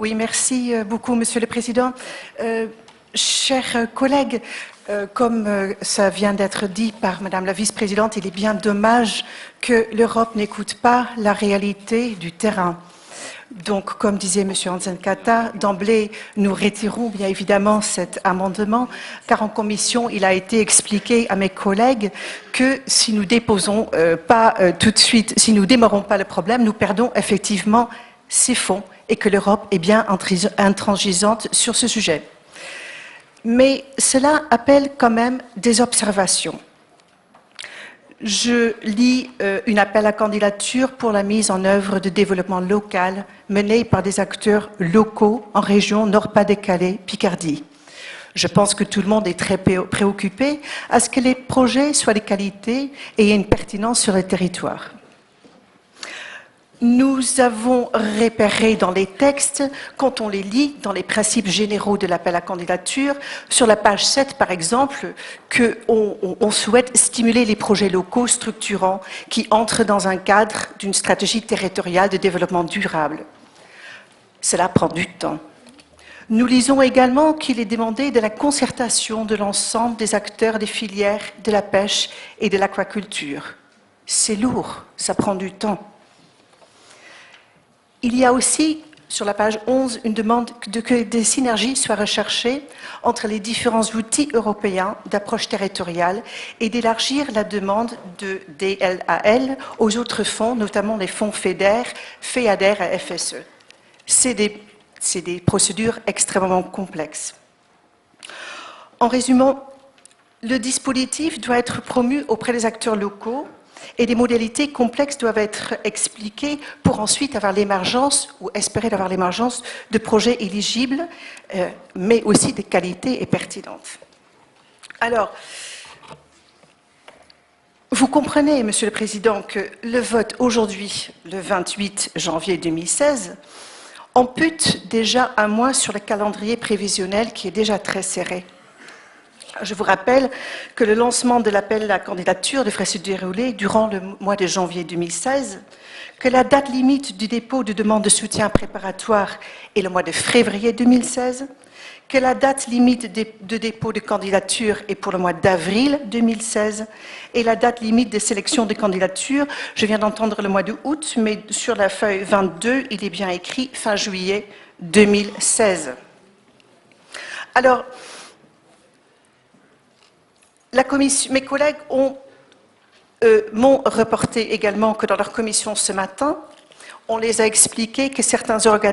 Oui, merci beaucoup, Monsieur le Président. Chers collègues, comme ça vient d'être dit par Madame la Vice-présidente, il est bien dommage que l'Europe n'écoute pas la réalité du terrain. Donc, comme disait M. Hansen-Kata, d'emblée, nous retirons bien évidemment cet amendement, car en commission, il a été expliqué à mes collègues que si nous déposons pas tout de suite, si nous démarrons pas le problème, nous perdons effectivement ces fonds et que l'Europe est bien intransigeante sur ce sujet. Mais cela appelle quand même des observations. Je lis un appel à candidature pour la mise en œuvre de développement local mené par des acteurs locaux en région Nord-Pas-de-Calais, Picardie. Je pense que tout le monde est très préoccupé à ce que les projets soient de qualité et aient une pertinence sur le territoire. Nous avons repéré dans les textes, quand on les lit, dans les principes généraux de l'appel à candidature, sur la page 7 par exemple, qu'on souhaite stimuler les projets locaux structurants qui entrent dans un cadre d'une stratégie territoriale de développement durable. Cela prend du temps. Nous lisons également qu'il est demandé de la concertation de l'ensemble des acteurs des filières de la pêche et de l'aquaculture. C'est lourd, ça prend du temps. Il y a aussi, sur la page 11, une demande que des synergies soient recherchées entre les différents outils européens d'approche territoriale et d'élargir la demande de DLAL aux autres fonds, notamment les fonds FEDER, FEADER et FSE. C'est des procédures extrêmement complexes. En résumant, le dispositif doit être promu auprès des acteurs locaux et des modalités complexes doivent être expliquées pour ensuite avoir l'émergence, ou espérer avoir l'émergence, de projets éligibles, mais aussi de qualité et pertinentes. Alors, vous comprenez, Monsieur le Président, que le vote aujourd'hui, le 28 janvier 2016, ampute déjà un mois sur le calendrier prévisionnel qui est déjà très serré. Je vous rappelle que le lancement de l'appel à candidature devrait se dérouler durant le mois de janvier 2016, que la date limite du dépôt de demande de soutien préparatoire est le mois de février 2016, que la date limite de dépôt de candidature est pour le mois d'avril 2016 et la date limite de sélection de candidature, je viens d'entendre le mois d'août, mais sur la feuille 22, il est bien écrit fin juillet 2016. Alors, mes collègues m'ont reporté également que dans leur commission ce matin, on les a expliqué que certains organismes